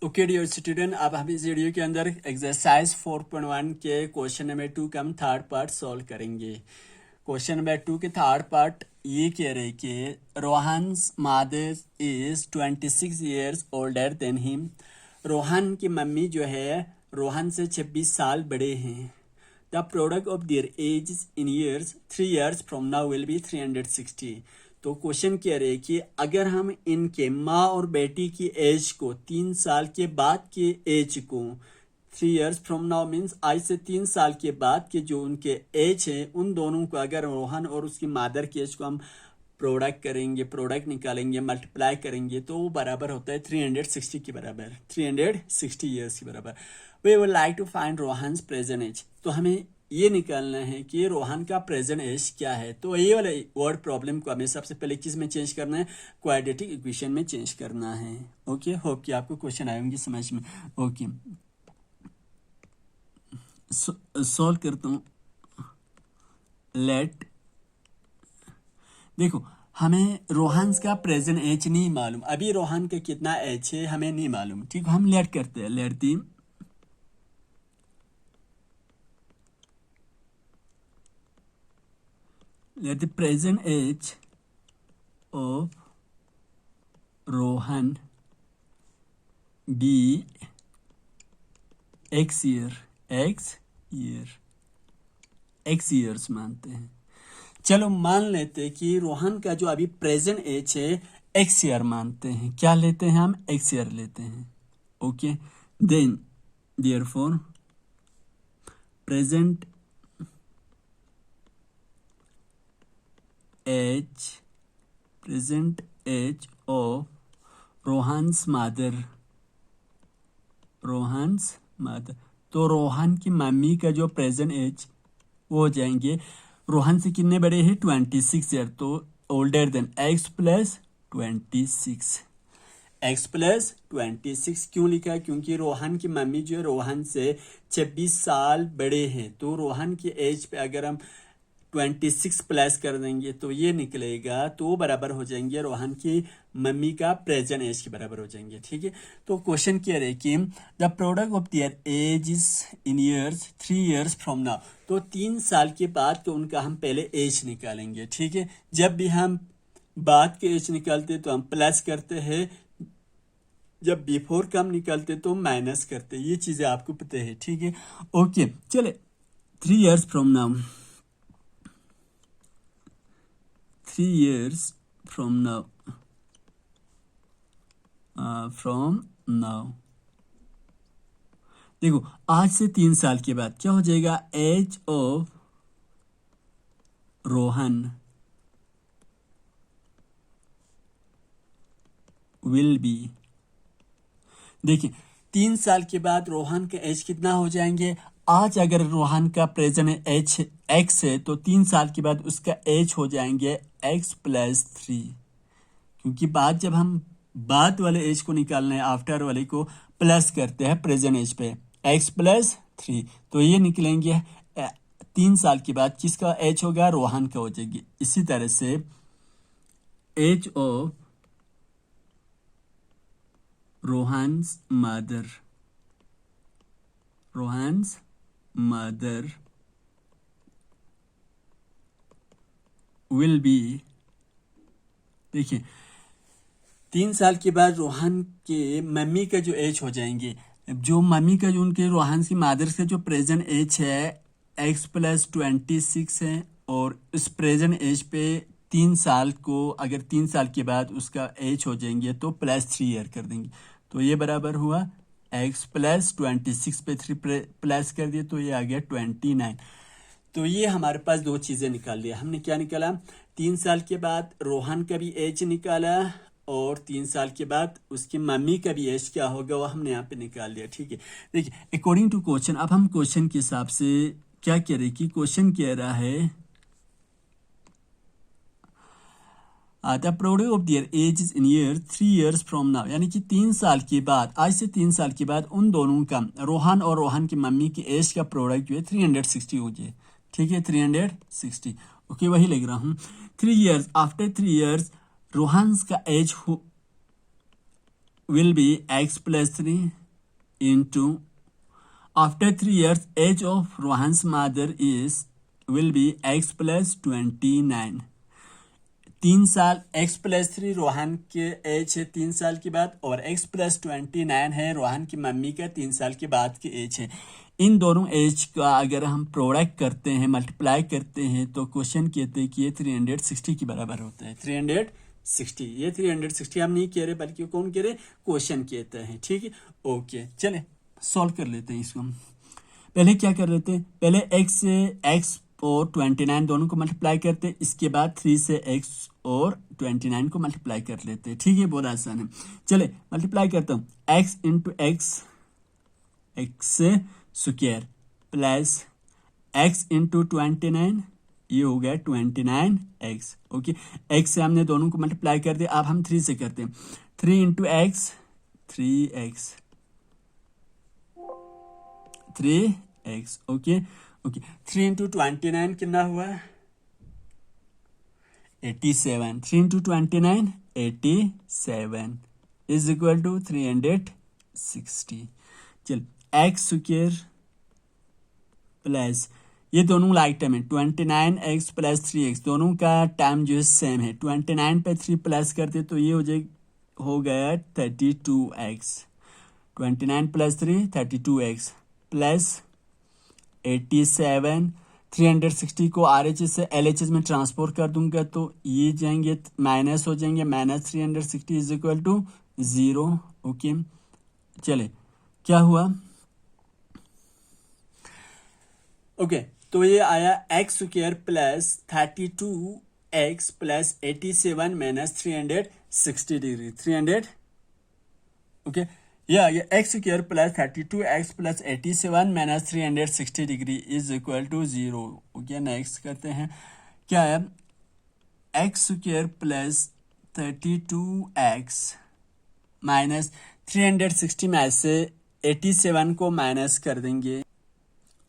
Okay dear student, अब हम इस वीडियो के अंदर एक्सरसाइज 4.1 के क्वेश्चन नंबर 2 का हम थर्ड पार्ट सॉल्व करेंगे। क्वेश्चन नंबर 2 के थर्ड पार्ट ये कह रहे कि Rohan's mother is 26 years older than him. Rohan की मम्मी जो है रोहन से 26 साल बड़े हैं। The product of their age in years 3 years from now will be 360। तो क्वेश्चन कह रहे हैं कि अगर हम इनके माँ और बेटी की एज को 3 साल के बाद के एज को 3 years फ्रॉम नाउ मीन्स आज से 3 साल के बाद के जो उनके एज है उन दोनों को अगर रोहन और उसकी मदर की एज को हम प्रोडक्ट निकालेंगे, मल्टीप्लाई करेंगे तो वो बराबर होता है 360 के बराबर, 360 ईयर्स के बराबर। We would like to find Rohan's present age. तो हमें ये निकालना है कि रोहन का प्रेजेंट एज क्या है। तो ये वाला वर्ड प्रॉब्लम को हमें सबसे पहले किस में चेंज करना है, क्वाड्रेटिक इक्वेशन में चेंज करना है। ओके, होप कि आपको क्वेश्चन आएंगे समझ में। ओके, सॉल्व करता हूँ। लेट देखो, हमें रोहन्स का प्रेजेंट एज नहीं मालूम, अभी रोहन का कितना एज है हमें नहीं मालूम। ठीक, हम लेट करते हैं। let the present age of Rohan be x years मानते हैं। चलो मान लेते हैं कि रोहन का जो अभी प्रेजेंट एज है x ईयर मानते हैं। क्या लेते हैं हम? x ईयर लेते हैं। Okay, then therefore present age of Rohan's mother. तो रोहन की मम्मी का जो प्रेजेंट एज वो हो जाएंगे, रोहन से कितने बड़े हैं? 26 ईयर। तो ओल्डर देन x प्लस 26 क्यों लिखा है? क्योंकि रोहन की मम्मी जो है रोहन से 26 साल बड़े हैं। तो रोहन की एज पे अगर हम 26 प्लस कर देंगे तो ये निकलेगा, तो बराबर हो जाएंगे रोहन की मम्मी का प्रेजेंट एज के बराबर हो जाएंगे। ठीक है, तो क्वेश्चन कह रहे कि the product of their age is in years 3 years from now. तो 3 साल के बाद तो उनका हम पहले एज निकालेंगे। ठीक है, जब भी हम बाद के एज निकालते तो हम प्लस करते हैं, जब बिफोर का हम निकालते तो माइनस करते। ये चीजें आपको पता है। ठीक है, ओके, चले 3 years from now, 3 years from now देखो, आज से 3 साल के बाद क्या हो जाएगा? Age of Rohan will be. देखिए, 3 साल के बाद रोहन का एज कितना हो जाएंगे? आज अगर रोहन का प्रेजेंट एज x है तो 3 साल के बाद उसका एज हो जाएंगे x प्लस 3। क्योंकि बाद जब हम बाद वाले एज को निकालना है, आफ्टर वाले को प्लस करते हैं प्रेजेंट एज पे, x प्लस 3। तो ये निकलेंगे 3 साल के बाद किसका एज होगा? रोहन का हो जाएगी। इसी तरह से age of Rohan's mother will be. देखिए, 3 साल के बाद रोहन के मम्मी का जो एज हो जाएंगे, जो मम्मी का जो उनके रोहन की मदर का जो प्रेजेंट एज है x प्लस 26 है, और इस प्रेजेंट एज पे 3 साल को अगर 3 साल के बाद उसका एज हो जाएंगे तो प्लस 3 ईयर कर देंगे। तो ये बराबर हुआ x प्लस 26 पे 3 प्लस कर दिए तो ये आ गया 29। तो ये हमारे पास दो चीजें निकाल लिया हमने। क्या निकाला? 3 साल के बाद रोहन का भी एज निकाला, और 3 साल के बाद उसकी मम्मी का भी एज क्या होगा वो हमने यहाँ पे निकाल लिया। ठीक है, देखिए अकॉर्डिंग टू क्वेश्चन, अब हम क्वेश्चन के हिसाब से क्या कह रहे कि क्वेश्चन कह रहा है the product of their age is in year 3 years from now. यानी कि 3 साल के बाद, आज से 3 साल के बाद उन दोनों का, रोहन और रोहन की मम्मी की एज का प्रोडक्ट जो है 360 हो जाए। ठीक है, 360। ओके, वही लिख रहा हूँ। 3 years आफ्टर 3 years रोहन का as will be x plus 3 into after 3 years age of Rohan's mother is will be x plus 29. 3 साल x प्लस 3 रोहन के एज है 3 साल के बाद, और x प्लस 29 है रोहन की मम्मी का 3 साल के बाद की एज है। इन दोनों एज का अगर हम प्रोडक्ट करते हैं, मल्टीप्लाई करते हैं, तो क्वेश्चन कहते हैं कि ये 360 के बराबर होता है। 360, ये 360 हम नहीं कह रहे बल्कि कौन कह रहे, क्वेश्चन कहते हैं। ठीक है, ओके, चले सॉल्व कर लेते हैं इसको। पहले क्या कर लेते हैं, पहले x से x और 29 दोनों को मल्टीप्लाई करते हैं, इसके बाद 3 से x और 29 को मल्टीप्लाई कर लेते हैं। ठीक है, बहुत आसान है। चले मल्टीप्लाई करता हूँ, x into x square plus x into 29, ये हो गया 29x। ओके, x से हमने दोनों को मल्टीप्लाई कर दिया। अब हम 3 से करते हैं, 3 into x 3x, 3x। Okay okay, 3 into 29 कितना हुआ, 87। 3 इंटू 29 87 इज इक्वल टू 360। चल एक्स स्क्वायर प्लस, ये दोनों लाइक टर्म है, 29x प्लस 3x, दोनों का टाइम जो है सेम है। 29 पे 3 प्लस करते तो ये हो गया 32x। 29 plus 3 32x plus 87। 360 को RHS से LHS में ट्रांसफर कर दूंगा तो ये जाएंगे माइनस हो जाएंगे, minus 360 is equal to 0। Okay, चले क्या हुआ, ओके तो ये आया x square plus 32x plus 87 minus 360 degree 300। Okay, ये x square plus 32x plus 87 minus 360 degree is equal to 0। Okay, next करते हैं, क्या है, x square plus 32x minus 360 में से 87 को माइनस कर देंगे।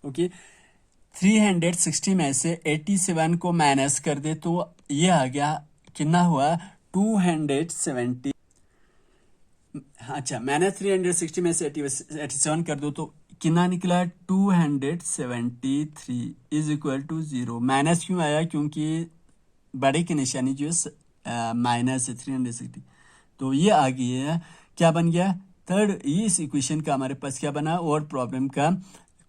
ओके, 360 में से 87 को माइनस कर दे तो ये आ गया, कितना हुआ, 270। अच्छा, माइनस 360 में से 87 कर दो तो कितना निकला, 273 इज इक्वल टू 0। माइनस क्यों आया, क्योंकि बड़े की निशानी जो है माइनस है 360, तो ये आ गया, क्या बन गया, थर्ड। इस इक्वेशन का हमारे पास क्या बना, और प्रॉब्लम का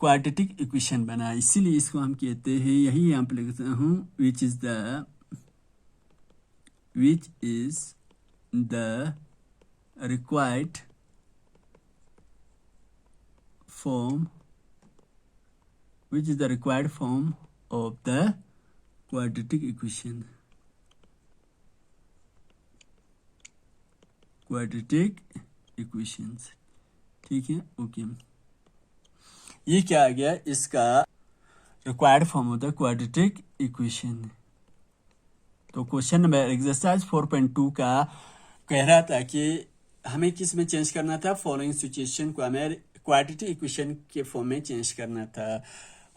क्वाड्रेटिक इक्वेशन बना। इसीलिए इसको हम कहते हैं, यही यहाँ पे लिखता हूँ, which is the required form, which is the required form of the quadratic equation, quadratic equations। ठीक है, ओके, ये क्या आ गया, इसका रिक्वायर्ड फॉर्म होता है क्वाड्रेटिक इक्वेशन। तो क्वेश्चन नंबर एक्सरसाइज 4.2 का कह रहा था कि हमें किस में चेंज करना था, फॉलोइंग सिचुएशन को हमें क्वाड्रेटिक इक्वेशन के फॉर्म में चेंज करना था।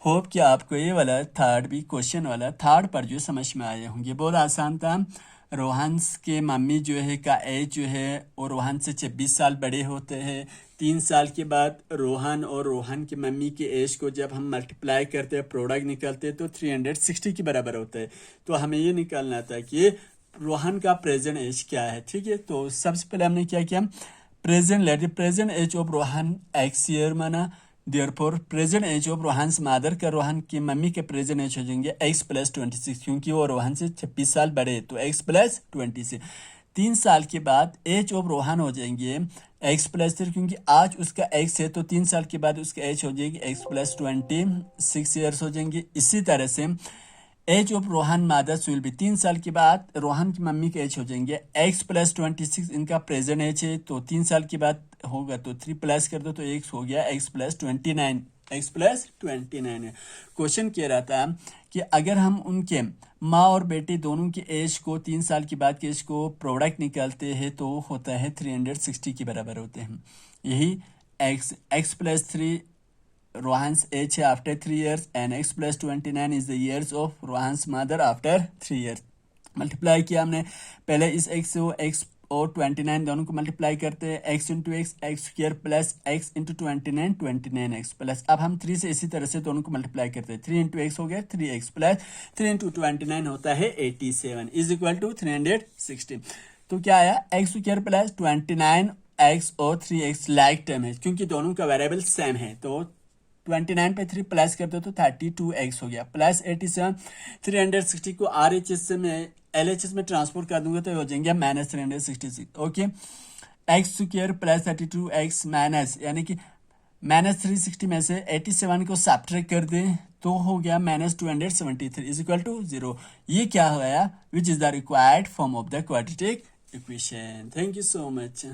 होप कि आपको ये वाला थर्ड भी क्वेश्चन वाला थर्ड पर जो समझ में आए होंगे। बहुत आसान था। रोहन के मम्मी जो है का एज जो है और रोहन से 26 साल बड़े होते हैं। 3 साल के बाद रोहन और रोहन की मम्मी के एज को जब हम मल्टीप्लाई करते हैं, प्रोडक्ट निकलते हैं तो 360 के बराबर होता है। तो हमें ये निकालना था कि रोहन का प्रेजेंट एज क्या है। ठीक है, तो सबसे पहले हमने क्या किया, present age of Rohan x year माना, therefore present age of Rohan's mother का रोहन की मम्मी के प्रेजेंट एज हो जाएंगे x प्लस 26, क्योंकि वो रोहन से 26 साल बड़े, तो x प्लस 26। 3 साल के बाद एज ऑफ रोहन हो जाएंगे x प्लस 3, क्योंकि आज उसका x है तो 3 साल के बाद उसका एज हो जाएगी x प्लस 26 ईयर्स हो जाएंगे। इसी तरह से age of Rohan mother's will be, 3 साल के बाद रोहन की मम्मी के एज हो जाएंगे x प्लस 26, इनका प्रेजेंट एज है तो 3 साल के बाद होगा तो 3 प्लस कर दो तो x हो गया x प्लस 29, x प्लस 29 है। क्वेश्चन कह रहा था कि अगर हम उनके माँ और बेटे दोनों के एज को 3 साल के बाद के एज को प्रोडक्ट निकालते हैं तो होता है 360 के बराबर होते हैं। यही x plus 3 Rohan's age after 3 years and x plus 29 is the years of Rohan's mother after 3 years। Multiply किया हमने, पहले इस x को x और 29 दोनों को मल्टीप्लाई करते हैं, x into x x square plus x into 29 29x plus, अब हम 3 से इसी तरह से दोनों को मल्टीप्लाई करते हैं, 3 इंटू एक्स हो गया 3x प्लस 3 इंटू 29 होता है 87 इज इक्वल टू 360। तो क्या आया, एक्स स्क्र प्लस 29x और 3x लाइक टर्म है क्योंकि दोनों का वेरिएबल सेम है, तो 29 पे 3 प्लस कर दो तो 32x हो गया प्लस 87। 360 को RHS से मैं LHS में ट्रांसफर कर दूंगा तो हो जाएंगे minus 366। Okay, x square plus 32x minus यानी कि माइनस 360 में से 87 को सब्ट्रैक्ट कर दें तो हो गया माइनस 273 इज इक्वल टू 0। ये क्या हो गया, which is the required form of the quadratic equation. Thank you so much.